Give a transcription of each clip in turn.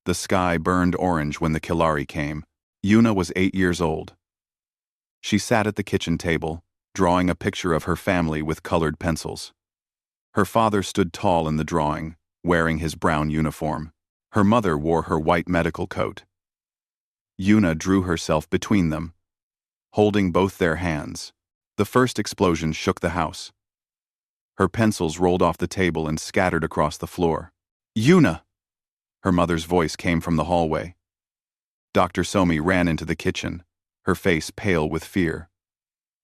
The sky burned orange when the Kilari came. Yuna was 8 years old. She sat at the kitchen table, drawing a picture of her family with colored pencils. Her father stood tall in the drawing, wearing his brown uniform. Her mother wore her white medical coat. Yuna drew herself between them, holding both their hands. The first explosion shook the house. Her pencils rolled off the table and scattered across the floor. "Yuna!" Her mother's voice came from the hallway. Dr. Somi ran into the kitchen, her face pale with fear.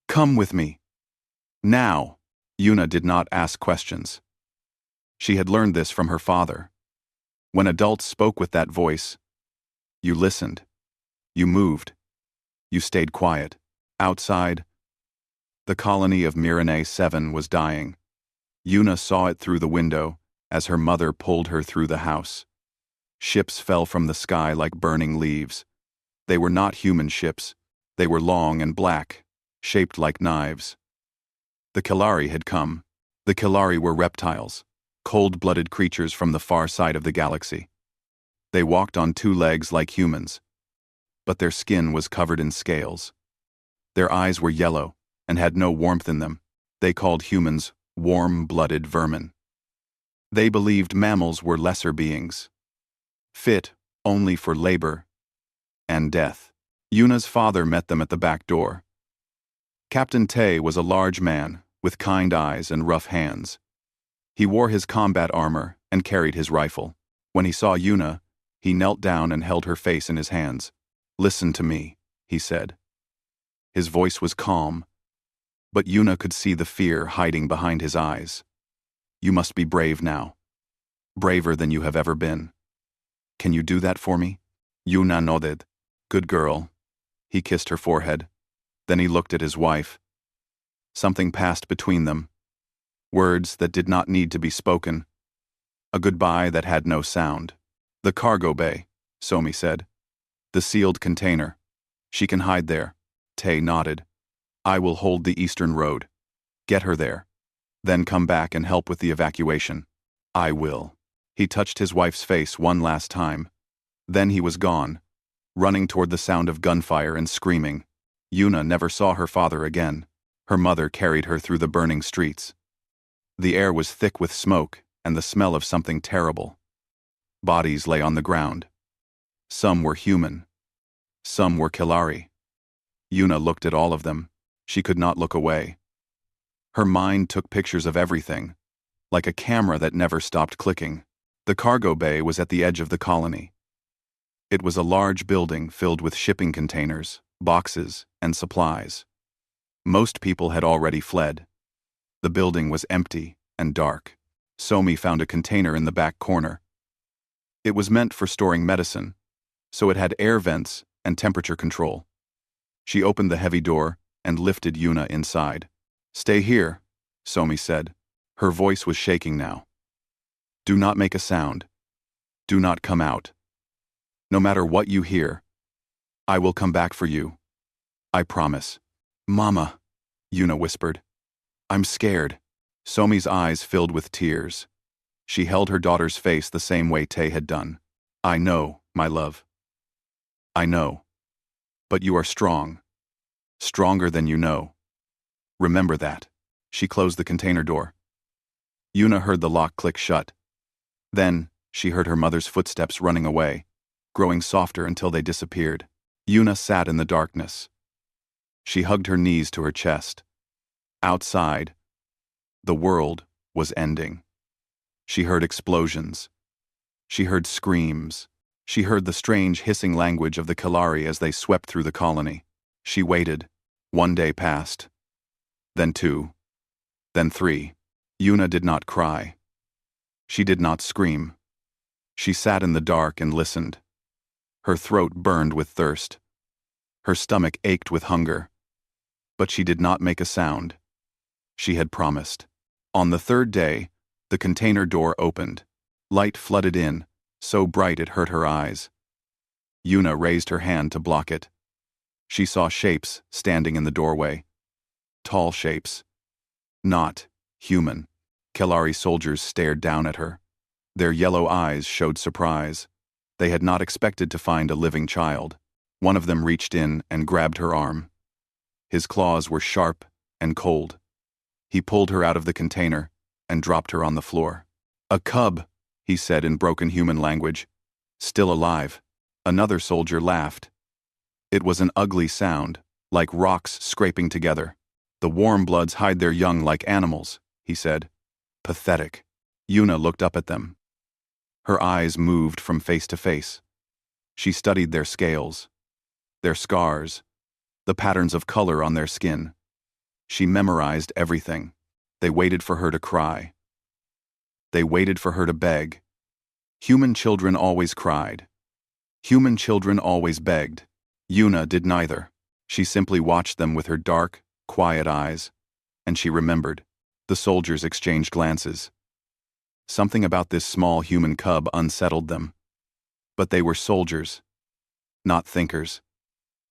"Come with me. Now!" Yuna did not ask questions. She had learned this from her father. When adults spoke with that voice, you listened. You moved. You stayed quiet. Outside, the colony of Mirane 7 was dying. Yuna saw it through the window as her mother pulled her through the house. Ships fell from the sky like burning leaves. They were not human ships. They were long and black, shaped like knives. The Kilari had come. The Kilari were reptiles, cold-blooded creatures from the far side of the galaxy. They walked on 2 legs like humans, but their skin was covered in scales. Their eyes were yellow and had no warmth in them. They called humans warm-blooded vermin. They believed mammals were lesser beings, fit only for labor and death. Yuna's father met them at the back door. Captain Tay was a large man with kind eyes and rough hands. He wore his combat armor and carried his rifle. When he saw Yuna, he knelt down and held her face in his hands. "Listen to me," he said. His voice was calm, but Yuna could see the fear hiding behind his eyes. "You must be brave now. Braver than you have ever been. Can you do that for me?" Yuna nodded. "Good girl." He kissed her forehead. Then he looked at his wife. Something passed between them. Words that did not need to be spoken. A goodbye that had no sound. "The cargo bay," Somi said. "The sealed container. She can hide there." Tay nodded. "I will hold the eastern road. Get her there. Then come back and help with the evacuation." "I will." He touched his wife's face one last time. Then he was gone, running toward the sound of gunfire and screaming. Yuna never saw her father again. Her mother carried her through the burning streets. The air was thick with smoke and the smell of something terrible. Bodies lay on the ground. Some were human. Some were Kilari. Yuna looked at all of them. She could not look away. Her mind took pictures of everything, like a camera that never stopped clicking. The cargo bay was at the edge of the colony. It was a large building filled with shipping containers, boxes, and supplies. Most people had already fled. The building was empty and dark. Somi found a container in the back corner. It was meant for storing medicine, so it had air vents and temperature control. She opened the heavy door and lifted Yuna inside. "Stay here," Somi said. Her voice was shaking now. "Do not make a sound. Do not come out. No matter what you hear, I will come back for you. I promise." "Mama," Yuna whispered. "I'm scared." Somi's eyes filled with tears. She held her daughter's face the same way Tay had done. "I know, my love. I know. But you are strong. Stronger than you know. Remember that." She closed the container door. Yuna heard the lock click shut. Then, she heard her mother's footsteps running away, growing softer until they disappeared. Yuna sat in the darkness. She hugged her knees to her chest. Outside, the world was ending. She heard explosions. She heard screams. She heard the strange hissing language of the Kilari as they swept through the colony. She waited. 1 day passed. Then 2. Then 3. Yuna did not cry. She did not scream. She sat in the dark and listened. Her throat burned with thirst. Her stomach ached with hunger. But she did not make a sound. She had promised. On the 3rd day, the container door opened. Light flooded in, so bright it hurt her eyes. Yuna raised her hand to block it. She saw shapes standing in the doorway. Tall shapes. Not human. Kilari soldiers stared down at her. Their yellow eyes showed surprise. They had not expected to find a living child. One of them reached in and grabbed her arm. His claws were sharp and cold. He pulled her out of the container and dropped her on the floor. "A cub," he said in broken human language. "Still alive." Another soldier laughed. It was an ugly sound, like rocks scraping together. "The warm bloods hide their young like animals," he said. "Pathetic." Yuna looked up at them. Her eyes moved from face to face. She studied their scales, their scars, the patterns of color on their skin. She memorized everything. They waited for her to cry. They waited for her to beg. Human children always cried. Human children always begged. Yuna did neither. She simply watched them with her dark, quiet eyes, and she remembered. The soldiers exchanged glances. Something about this small human cub unsettled them. But they were soldiers, not thinkers.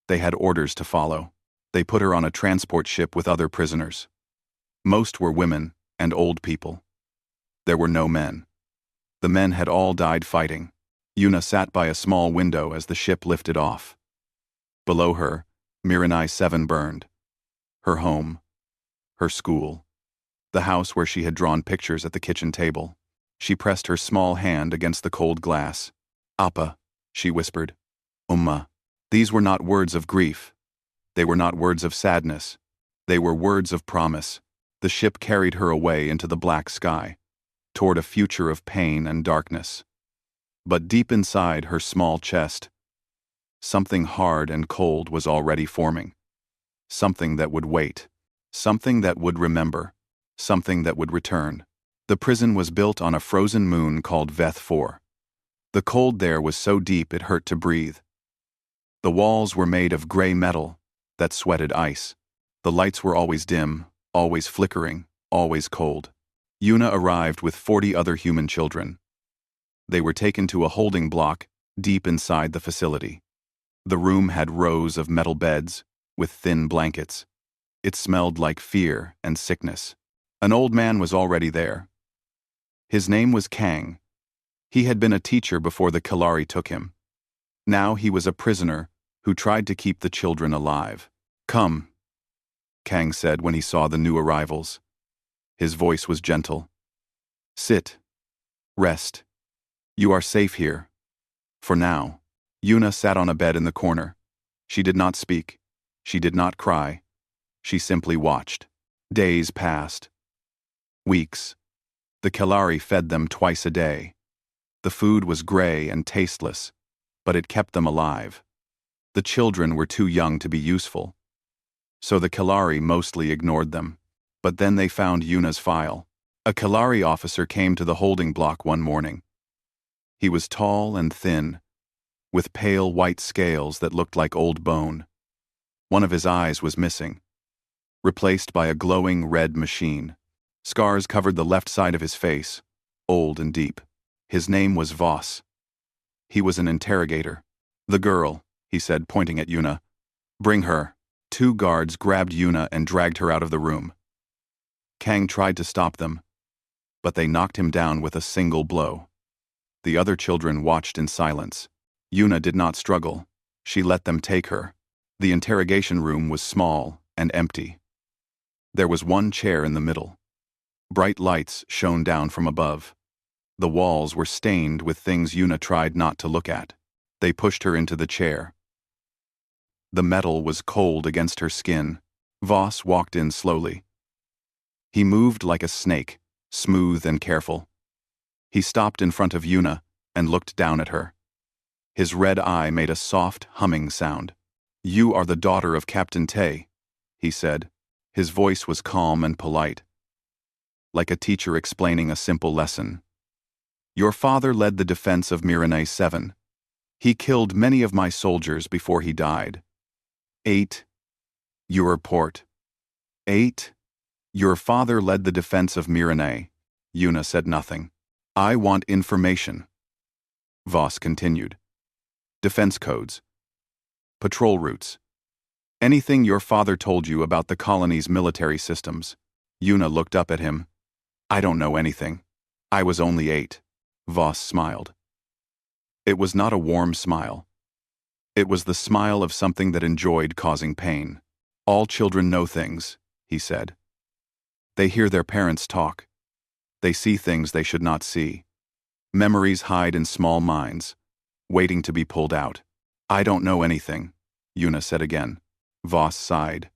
They had orders to follow. They put her on a transport ship with other prisoners. Most were women and old people. There were no men. The men had all died fighting. Yuna sat by a small window as the ship lifted off. Below her, Miranai 7 burned. Her home, her school, the house where she had drawn pictures at the kitchen table. She pressed her small hand against the cold glass. "Appa," she whispered. "Umma." These were not words of grief. They were not words of sadness. They were words of promise. The ship carried her away into the black sky, toward a future of pain and darkness. But deep inside her small chest, something hard and cold was already forming. Something that would wait. Something that would remember. Something that would return. The prison was built on a frozen moon called Veth 4. The cold there was so deep it hurt to breathe. The walls were made of gray metal that sweated ice. The lights were always dim, always flickering, always cold. Yuna arrived with 40 other human children. They were taken to a holding block deep inside the facility. The room had rows of metal beds with thin blankets. It smelled like fear and sickness. An old man was already there. His name was Kang. He had been a teacher before the Kalari took him. Now he was a prisoner who tried to keep the children alive. "Come," Kang said when he saw the new arrivals. His voice was gentle. "Sit. Rest. You are safe here. For now." Yuna sat on a bed in the corner. She did not speak. She did not cry. She simply watched. Days passed. Weeks. The Kalari fed them twice a day. The food was gray and tasteless, but it kept them alive. The children were too young to be useful, so the Kalari mostly ignored them. But then they found Yuna's file. A Kalari officer came to the holding block one morning. He was tall and thin, with pale white scales that looked like old bone. One of his eyes was missing, replaced by a glowing red machine. Scars covered the left side of his face, old and deep. His name was Voss. He was an interrogator. "The girl," he said, pointing at Yuna. "Bring her." 2 guards grabbed Yuna and dragged her out of the room. Kang tried to stop them, but they knocked him down with a single blow. The other children watched in silence. Yuna did not struggle. She let them take her. The interrogation room was small and empty. There was one chair in the middle. Bright lights shone down from above. The walls were stained with things Yuna tried not to look at. They pushed her into the chair. The metal was cold against her skin. Voss walked in slowly. He moved like a snake, smooth and careful. He stopped in front of Yuna and looked down at her. His red eye made a soft, humming sound. "You are the daughter of Captain Tay," he said. His voice was calm and polite, like a teacher explaining a simple lesson. "Your father led the defense of Miranai 7. He killed many of my soldiers before he died. 8. Your report. 8. Your father led the defense of Miranai." Yuna said nothing. "I want information," Voss continued. "Defense codes. Patrol routes. Anything your father told you about the colony's military systems." Yuna looked up at him. "I don't know anything. I was only 8. Voss smiled. It was not a warm smile. It was the smile of something that enjoyed causing pain. All children know things, he said. They hear their parents talk. They see things they should not see. Memories hide in small minds, waiting to be pulled out. I don't know anything, Yuna said again. Voss sighed.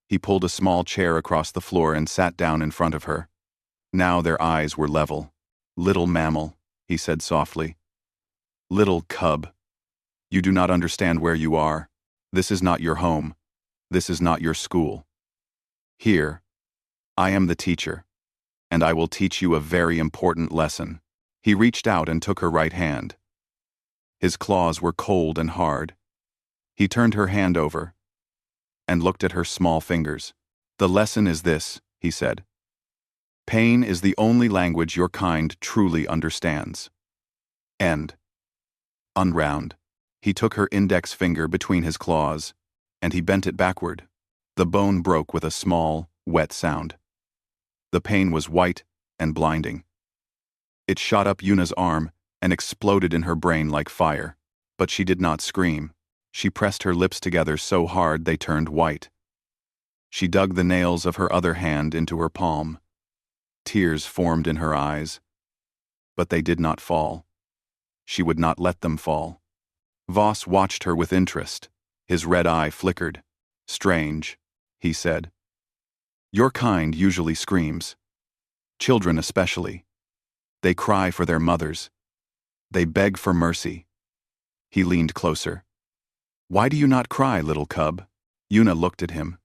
He pulled a small chair across the floor and sat down in front of her. Now their eyes were level. Little mammal, he said softly. Little cub. You do not understand where you are. This is not your home. This is not your school. Here, I am the teacher, and I will teach you a very important lesson. He reached out and took her right hand. His claws were cold and hard. He turned her hand over and looked at her small fingers. The lesson is this, he said. Pain is the only language your kind truly understands. End. Unround. He took her index finger between his claws, and he bent it backward. The bone broke with a small, wet sound. The pain was white and blinding. It shot up Yuna's arm and exploded in her brain like fire. But she did not scream. She pressed her lips together so hard they turned white. She dug the nails of her other hand into her palm. Tears formed in her eyes, but they did not fall. She would not let them fall. Voss watched her with interest. His red eye flickered. Strange, he said. Your kind usually screams. Children especially. They cry for their mothers. They beg for mercy. He leaned closer. Why do you not cry, little cub? Yuna looked at him.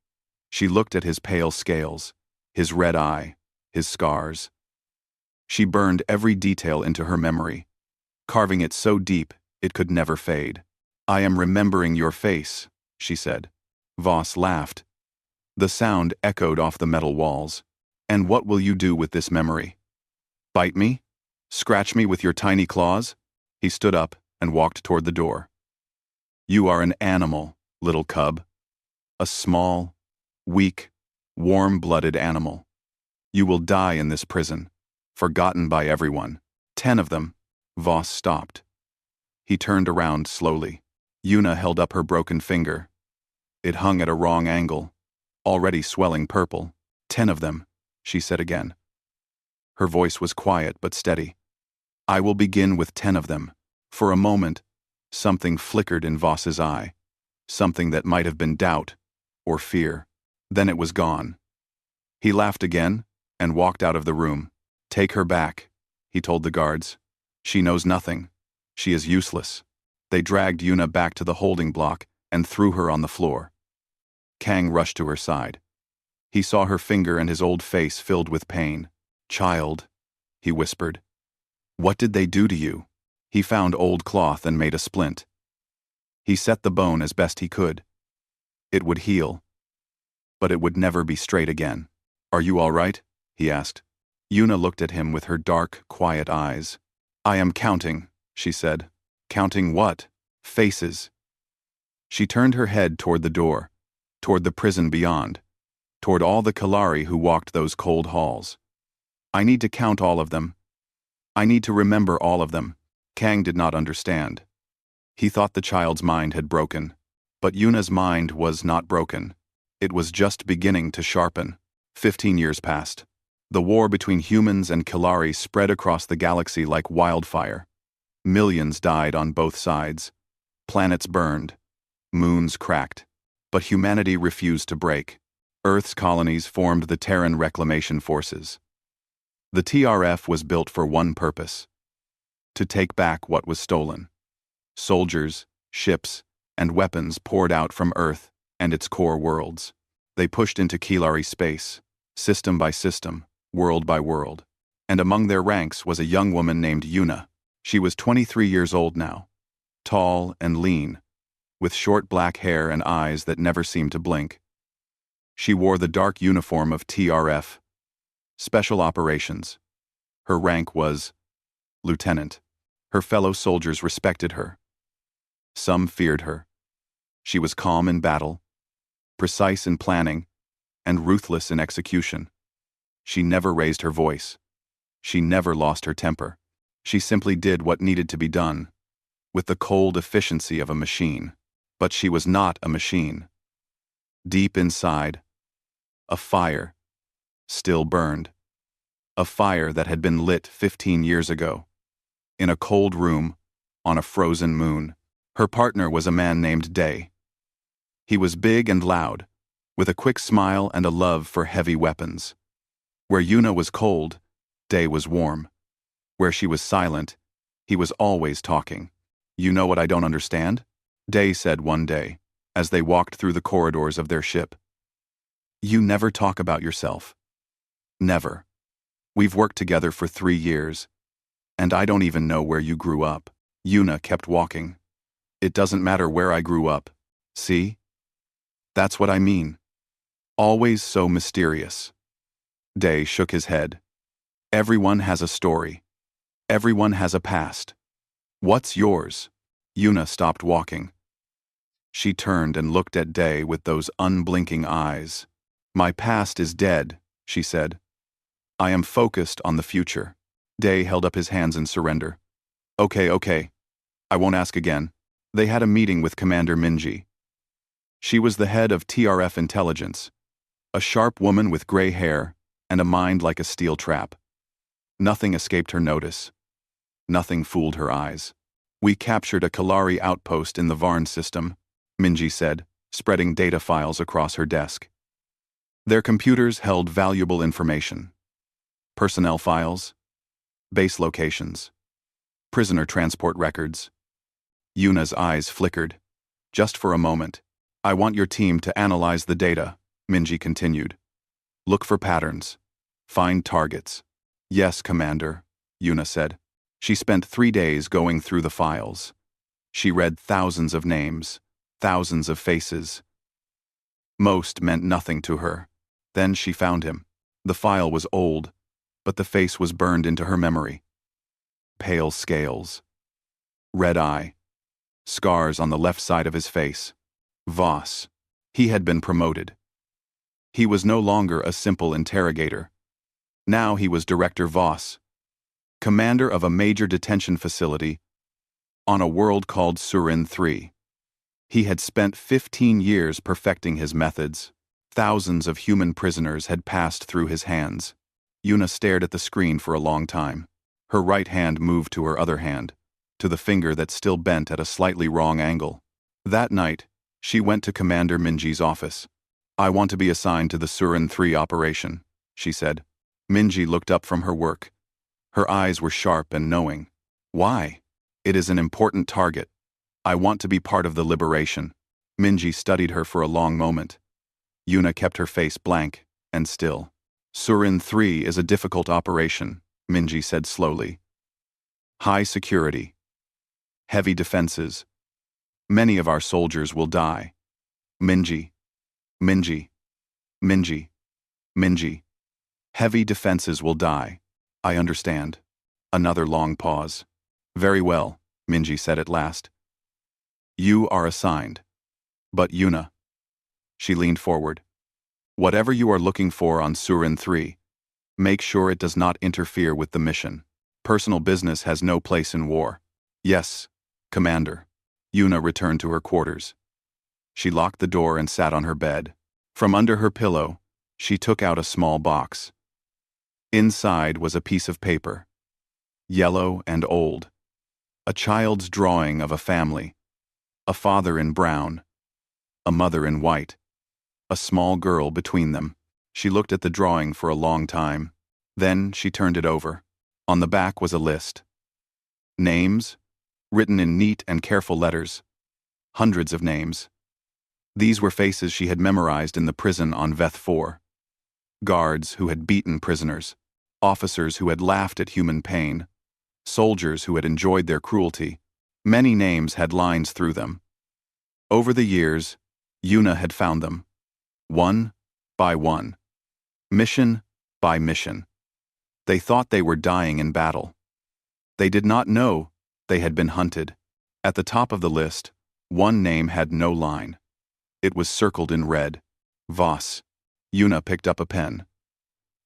She looked at his pale scales, his red eye, his scars. She burned every detail into her memory, carving it so deep it could never fade. I am remembering your face, she said. Voss laughed. The sound echoed off the metal walls. And what will you do with this memory? Bite me? Scratch me with your tiny claws? He stood up and walked toward the door. You are an animal, little cub. A small, weak, warm-blooded animal. You will die in this prison, forgotten by everyone. 10 of them. Voss stopped. He turned around slowly. Yuna held up her broken finger. It hung at a wrong angle, already swelling purple. 10 of them, she said again. Her voice was quiet but steady. I will begin with 10 of them. For a moment, something flickered in Voss's eye. Something that might have been doubt or fear. Then it was gone. He laughed again and walked out of the room. Take her back, he told the guards. She knows nothing. She is useless. They dragged Yuna back to the holding block and threw her on the floor. Kang rushed to her side. He saw her finger and his old face filled with pain. Child, he whispered. What did they do to you? He found old cloth and made a splint. He set the bone as best he could. It would heal, but it would never be straight again. Are you all right? He asked. Yuna looked at him with her dark, quiet eyes. I am counting, she said. Counting what? Faces. She turned her head toward the door, toward the prison beyond, toward all the Kalari who walked those cold halls. I need to count all of them. I need to remember all of them. Kang did not understand. He thought the child's mind had broken. But Yuna's mind was not broken. It was just beginning to sharpen. 15 years passed. The war between humans and Kalari spread across the galaxy like wildfire. Millions died on both sides. Planets burned. Moons cracked. But humanity refused to break. Earth's colonies formed the Terran Reclamation Forces. The TRF was built for one purpose: to take back what was stolen. Soldiers, ships, and weapons poured out from Earth and its core worlds. They pushed into Kalari space, system by system, world by world. And among their ranks was a young woman named Yuna. She was 23 years old now, tall and lean, with short black hair and eyes that never seemed to blink. She wore the dark uniform of TRF, Special Operations. Her rank was lieutenant. Her fellow soldiers respected her. Some feared her. She was calm in battle, precise in planning, and ruthless in execution. She never raised her voice. She never lost her temper. She simply did what needed to be done. with the cold efficiency of a machine. But she was not a machine. Deep inside, a fire still burned. A fire that had been lit 15 years ago. In a cold room, on a frozen moon. Her partner was a man named Day. He was big and loud, with a quick smile and a love for heavy weapons. Where Yuna was cold, Day was warm. Where she was silent, he was always talking. "You know what I don't understand?" Day said one day, as they walked through the corridors of their ship. "You never talk about yourself. Never. We've worked together for 3 years, and I don't even know where you grew up." Yuna kept walking. "It doesn't matter where I grew up. See? That's what I mean. Always so mysterious." Day shook his head. "Everyone has a story. Everyone has a past. What's yours?" Yuna stopped walking. She turned and looked at Day with those unblinking eyes. "My past is dead," she said. "I am focused on the future." Day held up his hands in surrender. Okay. I won't ask again." They had a meeting with Commander Minji. She was the head of TRF Intelligence, a sharp woman with gray hair and a mind like a steel trap. Nothing escaped her notice. Nothing fooled her eyes. "We captured a Kalari outpost in the Varn system," Minji said, spreading data files across her desk. Their computers held valuable information. Personnel files, base locations, prisoner transport records. Yuna's eyes flickered. "Just for a moment. I want your team to analyze the data," Minji continued. "Look for patterns. Find targets." "Yes, Commander," Yuna said. She spent 3 days going through the files. She read thousands of names, thousands of faces. Most meant nothing to her. Then she found him. The file was old, but the face was burned into her memory. Pale scales. Red eye. Scars on the left side of his face. Voss. He had been promoted. He was no longer a simple interrogator. Now he was Director Voss, commander of a major detention facility on a world called Surin 3. He had spent 15 years perfecting his methods. Thousands of human prisoners had passed through his hands. Yuna stared at the screen for a long time. Her right hand moved to her other hand, to the finger that still bent at a slightly wrong angle. That night, she went to Commander Minji's office. "I want to be assigned to the Surin 3 operation," she said. Minji looked up from her work. Her eyes were sharp and knowing. "Why?" "It is an important target. I want to be part of the liberation." Minji studied her for a long moment. Yuna kept her face blank and still. "Surin 3 is a difficult operation," Minji said slowly. "High security. Heavy defenses. Many of our soldiers will die. Minji. Minji. Minji. Minji. Heavy defenses will die. I understand." Another long pause. "Very well," Minji said at last. "You are assigned. But Yuna." She leaned forward. "Whatever you are looking for on Surin 3, make sure it does not interfere with the mission. Personal business has no place in war." "Yes, Commander." Yuna returned to her quarters. She locked the door and sat on her bed. From under her pillow, she took out a small box. Inside was a piece of paper. Yellow and old. A child's drawing of a family. A father in brown. A mother in white. A small girl between them. She looked at the drawing for a long time. Then she turned it over. On the back was a list. Names, written in neat and careful letters. Hundreds of names. These were faces she had memorized in the prison on Veth 4. Guards who had beaten prisoners. Officers who had laughed at human pain. Soldiers who had enjoyed their cruelty. Many names had lines through them. Over the years, Yuna had found them. One by one. Mission by mission. They thought they were dying in battle. They did not know they had been hunted. At the top of the list, one name had no line. It was circled in red. Voss. Yuna picked up a pen.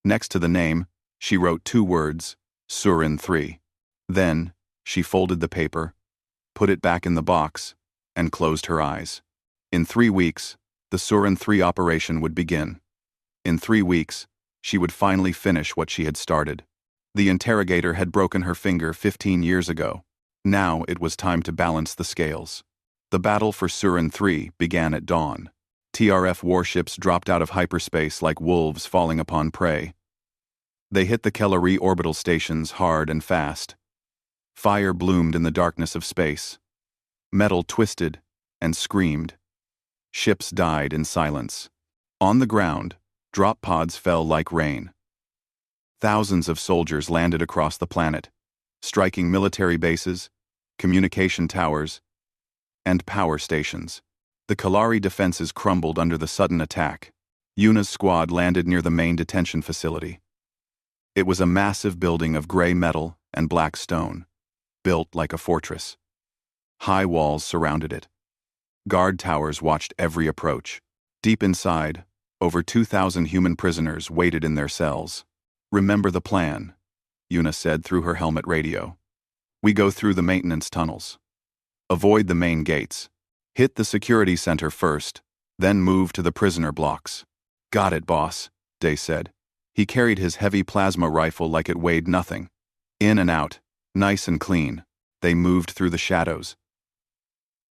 Next to the name, she wrote 2 words, Surin 3. Then, she folded the paper, put it back in the box, and closed her eyes. In 3 weeks, the Surin 3 operation would begin. In 3 weeks, she would finally finish what she had started. The Interrogator had broken her finger 15 years ago. Now it was time to balance the scales. The battle for Surin 3 began at dawn. TRF warships dropped out of hyperspace like wolves falling upon prey. They hit the Kelleri orbital stations hard and fast. Fire bloomed in the darkness of space. Metal twisted and screamed. Ships died in silence. On the ground, drop pods fell like rain. Thousands of soldiers landed across the planet, striking military bases, communication towers, and power stations. The Kelleri defenses crumbled under the sudden attack. Yuna's squad landed near the main detention facility. It was a massive building of gray metal and black stone, built like a fortress. High walls surrounded it. Guard towers watched every approach. Deep inside, over 2,000 human prisoners waited in their cells. "Remember the plan," Yuna said through her helmet radio. "We go through the maintenance tunnels. Avoid the main gates. Hit the security center first, then move to the prisoner blocks." "Got it, boss," Day said. He carried his heavy plasma rifle like it weighed nothing. In and out, nice and clean, they moved through the shadows.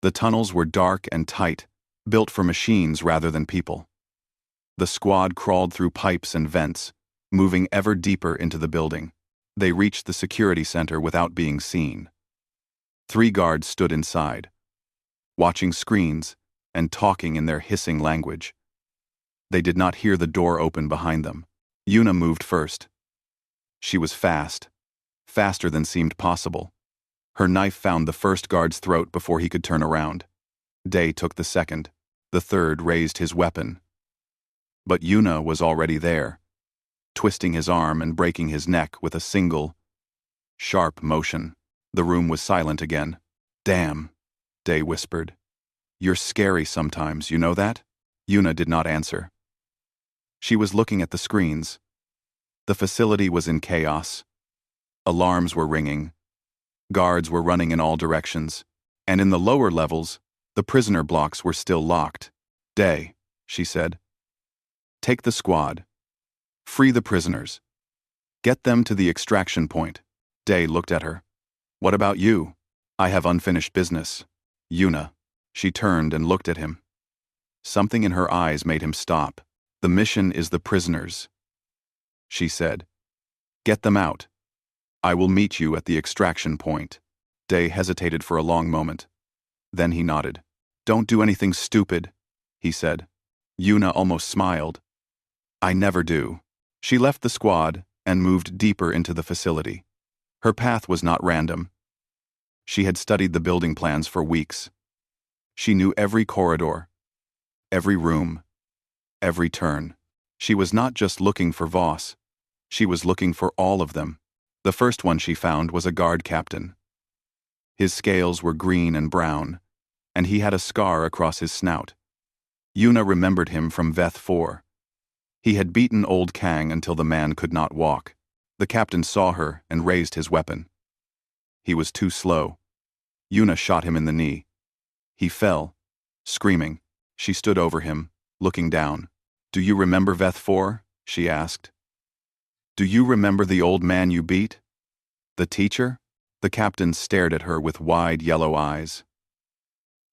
The tunnels were dark and tight, built for machines rather than people. The squad crawled through pipes and vents, moving ever deeper into the building. They reached the security center without being seen. 3 guards stood inside, watching screens and talking in their hissing language. They did not hear the door open behind them. Yuna moved first. She was fast, faster than seemed possible. Her knife found the first guard's throat before he could turn around. Day took the second. The third raised his weapon. But Yuna was already there, twisting his arm and breaking his neck with a single, sharp motion. The room was silent again. "Damn," Day whispered. "You're scary sometimes, you know that?" Yuna did not answer. She was looking at the screens. The facility was in chaos. Alarms were ringing. Guards were running in all directions. And in the lower levels, the prisoner blocks were still locked. "Day," she said. "Take the squad. Free the prisoners. Get them to the extraction point." Day looked at her. "What about you?" "I have unfinished business." "Yuna." She turned and looked at him. Something in her eyes made him stop. "The mission is the prisoners," she said. "Get them out. I will meet you at the extraction point." Day hesitated for a long moment. Then he nodded. "Don't do anything stupid," he said. Yuna almost smiled. "I never do." She left the squad and moved deeper into the facility. Her path was not random. She had studied the building plans for weeks. She knew every corridor, every room, every turn. She was not just looking for Voss. She was looking for all of them. The first one she found was a guard captain. His scales were green and brown, and he had a scar across his snout. Yuna remembered him from Veth 4. He had beaten old Kang until the man could not walk. The captain saw her and raised his weapon. He was too slow. Yuna shot him in the knee. He fell, screaming. She stood over him, looking down. "Do you remember Veth 4? She asked. "Do you remember the old man you beat? The teacher?" The captain stared at her with wide yellow eyes.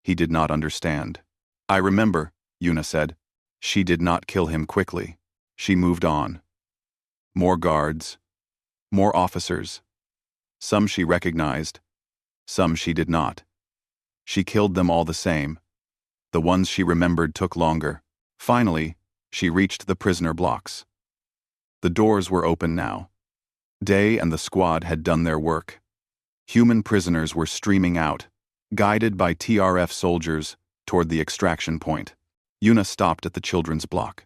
He did not understand. "I remember," Yuna said. She did not kill him quickly. She moved on. More guards. More officers. Some she recognized. Some she did not. She killed them all the same. The ones she remembered took longer. Finally, she reached the prisoner blocks. The doors were open now. Day and the squad had done their work. Human prisoners were streaming out, guided by TRF soldiers toward the extraction point. Yuna stopped at the children's block.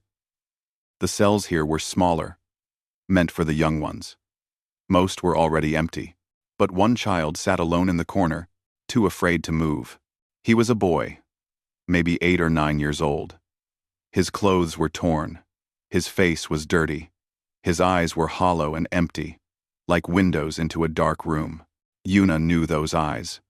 The cells here were smaller, meant for the young ones. Most were already empty, but one child sat alone in the corner, too afraid to move. He was a boy, maybe 8 or 9 years old. His clothes were torn. His face was dirty. His eyes were hollow and empty, like windows into a dark room. Yuna knew those eyes.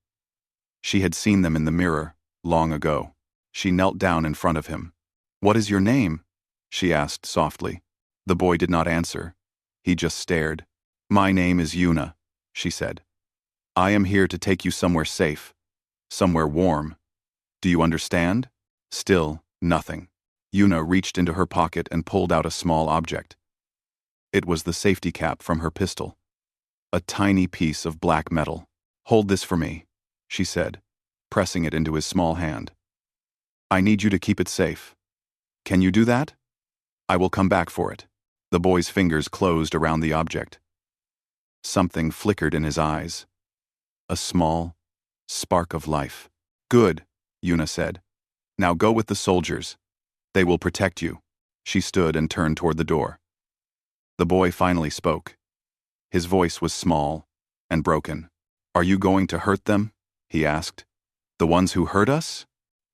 She had seen them in the mirror, long ago. She knelt down in front of him. "What is your name?" she asked softly. The boy did not answer. He just stared. "My name is Yuna," she said. "I am here to take you somewhere safe, somewhere warm. Do you understand?" Still, nothing. Yuna reached into her pocket and pulled out a small object. It was the safety cap from her pistol. A tiny piece of black metal. "Hold this for me," she said, pressing it into his small hand. "I need you to keep it safe. Can you do that? I will come back for it." The boy's fingers closed around the object. Something flickered in his eyes. A small spark of life. "Good," Yuna said. "Now go with the soldiers. They will protect you." She stood and turned toward the door. The boy finally spoke. His voice was small and broken. "Are you going to hurt them?" he asked. "The ones who hurt us?"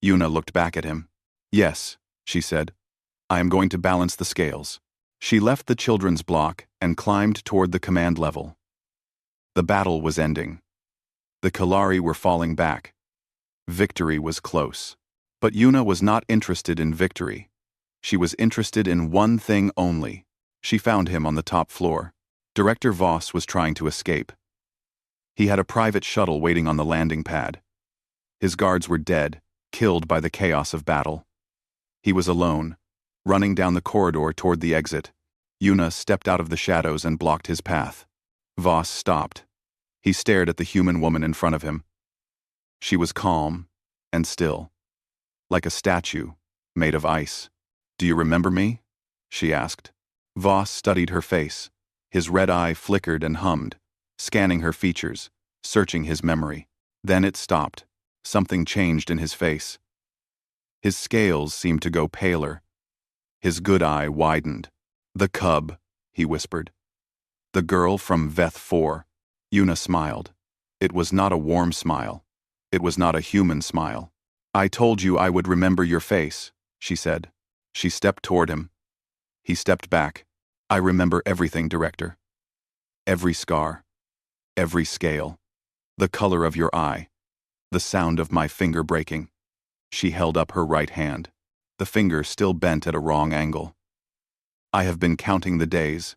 Yuna looked back at him. "Yes," she said. "I am going to balance the scales." She left the children's block and climbed toward the command level. The battle was ending. The Kalari were falling back. Victory was close. But Yuna was not interested in victory. She was interested in one thing only. She found him on the top floor. Director Voss was trying to escape. He had a private shuttle waiting on the landing pad. His guards were dead, killed by the chaos of battle. He was alone, running down the corridor toward the exit. Yuna stepped out of the shadows and blocked his path. Voss stopped. He stared at the human woman in front of him. She was calm and still, like a statue made of ice. "Do you remember me?" she asked. Voss studied her face. His red eye flickered and hummed, scanning her features, searching his memory. Then it stopped. Something changed in his face. His scales seemed to go paler. His good eye widened. "The cub," he whispered. "The girl from Veth 4. Yuna smiled. It was not a warm smile. It was not a human smile. "I told you I would remember your face," she said. She stepped toward him. He stepped back. "I remember everything, Director. Every scar. Every scale. The color of your eye. The sound of my finger breaking." She held up her right hand. The finger still bent at a wrong angle. "I have been counting the days.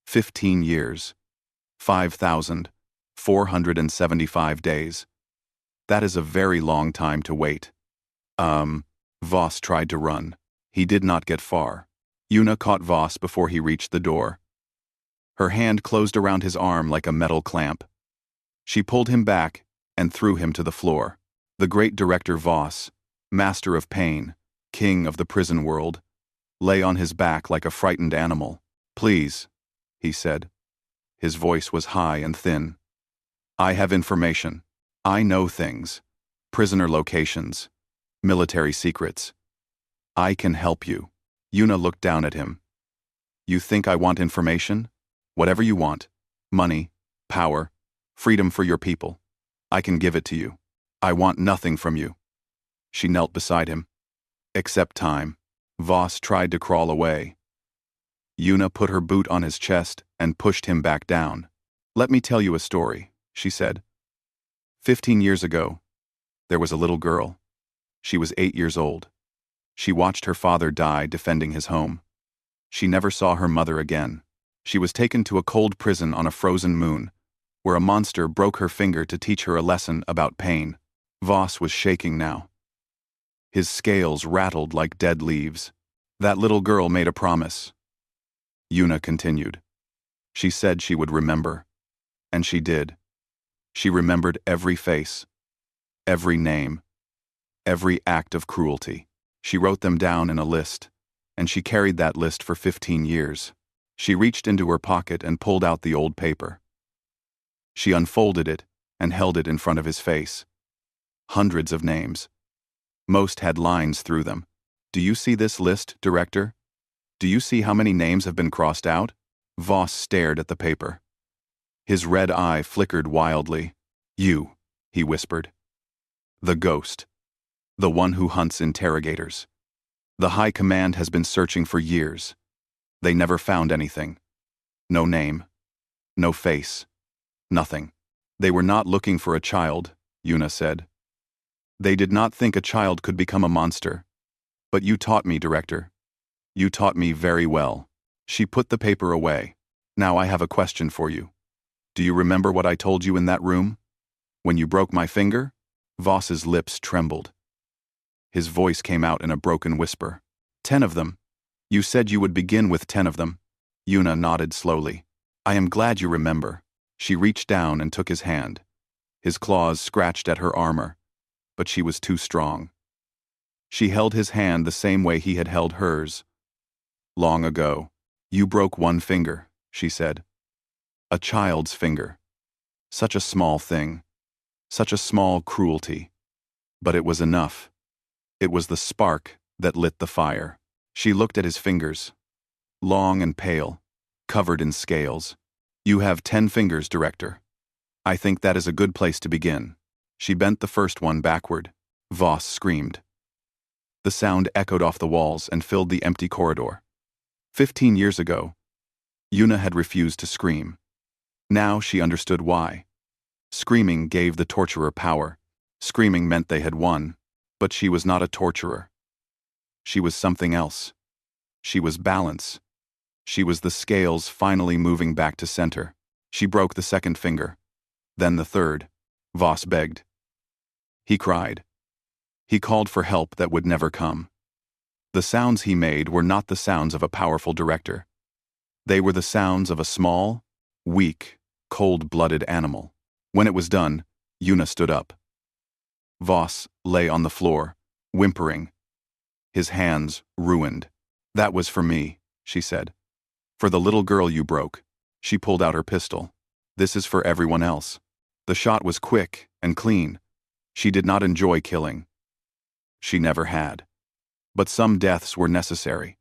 15 years. 5,475 days. That is a very long time to wait." Voss tried to run. He did not get far. Yuna caught Voss before he reached the door. Her hand closed around his arm like a metal clamp. She pulled him back and threw him to the floor. The great director Voss, master of pain, king of the prison world, lay on his back like a frightened animal. "Please," he said. His voice was high and thin. "I have information. I know things. Prisoner locations. Military secrets. I can help you." Yuna looked down at him. "You think I want information? Whatever you want. Money, power, freedom for your people. I can give it to you. I want nothing from you." She knelt beside him. "Except time." Voss tried to crawl away. Yuna put her boot on his chest and pushed him back down. "Let me tell you a story," she said. 15 years ago, there was a little girl. She was 8 years old. She watched her father die defending his home. She never saw her mother again. She was taken to a cold prison on a frozen moon, where a monster broke her finger to teach her a lesson about pain. Voss was shaking now. His scales rattled like dead leaves. "That little girl made a promise." Yuna continued. "She said she would remember. And she did. She remembered every face, every name, every act of cruelty. She wrote them down in a list, and she carried that list for 15 years. She reached into her pocket and pulled out the old paper. She unfolded it and held it in front of his face. Hundreds of names. Most had lines through them. "Do you see this list, Director? Do you see how many names have been crossed out?" Voss stared at the paper. His red eye flickered wildly. "You," he whispered. "The ghost. The one who hunts interrogators. The High Command has been searching for years. They never found anything. No name. No face. Nothing. They were not looking for a child," Yuna said. They did not think a child could become a monster. But you taught me, Director. You taught me very well. She put the paper away. Now I have a question for you. Do you remember what I told you in that room? When you broke my finger? Voss's lips trembled. His voice came out in a broken whisper. 10 of them. You said you would begin with 10 of them. Yuna nodded slowly. I am glad you remember. She reached down and took his hand. His claws scratched at her armor, but she was too strong. She held his hand the same way he had held hers. Long ago, you broke one finger, she said. A child's finger. Such a small thing. Such a small cruelty. But it was enough. It was the spark that lit the fire. She looked at his fingers. Long and pale, covered in scales. You have 10 fingers, Director. I think that is a good place to begin. She bent the first one backward. Voss screamed. The sound echoed off the walls and filled the empty corridor. 15 years ago, Yuna had refused to scream. Now she understood why. Screaming gave the torturer power. Screaming meant they had won. But she was not a torturer. She was something else. She was balance. She was the scales finally moving back to center. She broke the second finger. Then the third. Voss begged. He cried. He called for help that would never come. The sounds he made were not the sounds of a powerful director. They were the sounds of a small, weak, cold-blooded animal. When it was done, Yuna stood up. Voss lay on the floor, whimpering. His hands ruined. That was for me, she said. For the little girl you broke. She pulled out her pistol. This is for everyone else. The shot was quick and clean. She did not enjoy killing. She never had. But some deaths were necessary.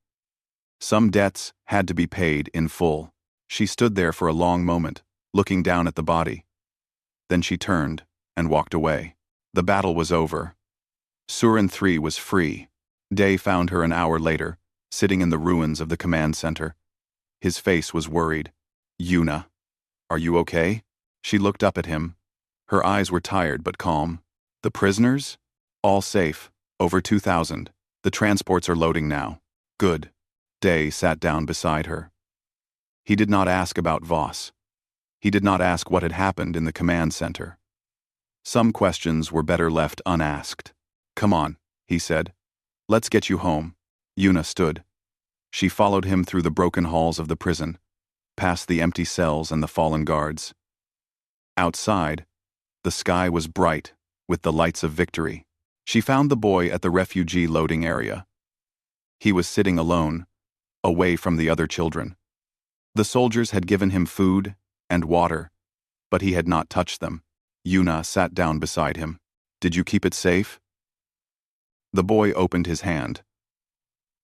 Some debts had to be paid in full. She stood there for a long moment, looking down at the body. Then she turned and walked away. The battle was over. Surin III was free. Day found her an hour later, sitting in the ruins of the command center. His face was worried. Yuna, are you okay? She looked up at him. Her eyes were tired but calm. The prisoners? All safe. Over 2,000. The transports are loading now. Good. Day sat down beside her. He did not ask about Voss. He did not ask what had happened in the command center. Some questions were better left unasked. Come on, he said. Let's get you home. Yuna stood. She followed him through the broken halls of the prison, past the empty cells and the fallen guards. Outside, the sky was bright with the lights of victory. She found the boy at the refugee loading area. He was sitting alone, away from the other children. The soldiers had given him food and water, but he had not touched them. Yuna sat down beside him. Did you keep it safe? The boy opened his hand.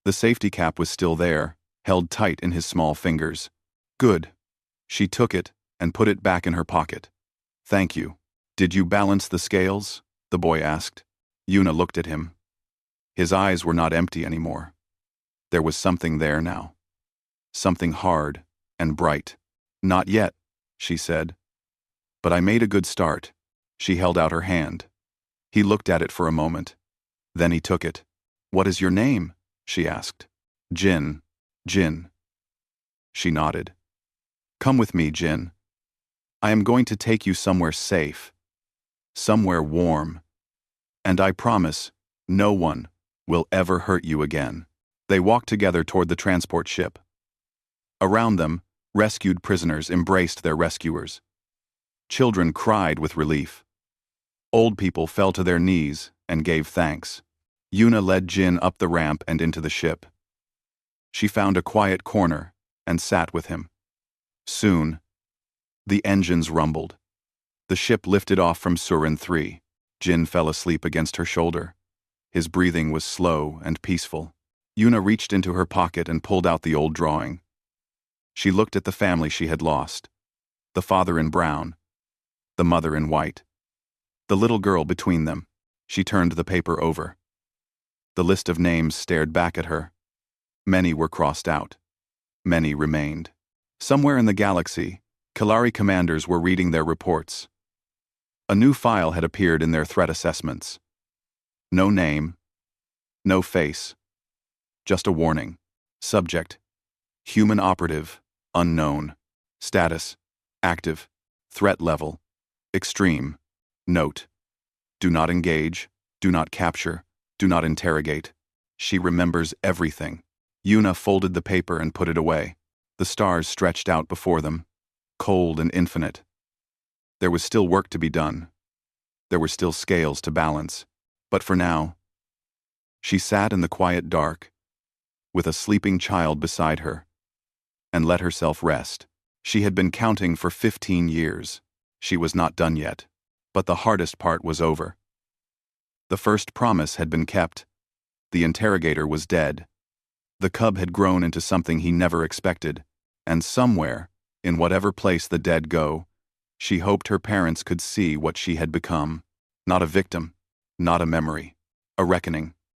The safety cap was still there, held tight in his small fingers. Good. She took it and put it back in her pocket. Thank you. Did you balance the scales? The boy asked. Yuna looked at him. His eyes were not empty anymore. There was something there now. Something hard and bright. Not yet, she said. But I made a good start. She held out her hand. He looked at it for a moment. Then he took it. What is your name? She asked. Jin. Jin. She nodded. Come with me, Jin. I am going to take you somewhere safe. Somewhere warm. And I promise, no one will ever hurt you again. They walked together toward the transport ship. Around them, rescued prisoners embraced their rescuers. Children cried with relief. Old people fell to their knees and gave thanks. Yuna led Jin up the ramp and into the ship. She found a quiet corner and sat with him. Soon, the engines rumbled. The ship lifted off from Surin III. Jin fell asleep against her shoulder. His breathing was slow and peaceful. Yuna reached into her pocket and pulled out the old drawing. She looked at the family she had lost. The father in brown, the mother in white. The little girl between them. She turned the paper over. The list of names stared back at her. Many were crossed out. Many remained. Somewhere in the galaxy, Kalari commanders were reading their reports. A new file had appeared in their threat assessments. No name, no face, just a warning. Subject: human operative, unknown. Status: active. Threat level: extreme. Note: do not engage, do not capture, do not interrogate. She remembers everything. Yuna folded the paper and put it away. The stars stretched out before them, cold and infinite. There was still work to be done. There were still scales to balance. But for now, she sat in the quiet dark, with a sleeping child beside her, and let herself rest. She had been counting for 15 years. She was not done yet. But the hardest part was over. The first promise had been kept. The interrogator was dead. The cub had grown into something he never expected, and somewhere, in whatever place the dead go, she hoped her parents could see what she had become. Not a victim, not a memory, a reckoning.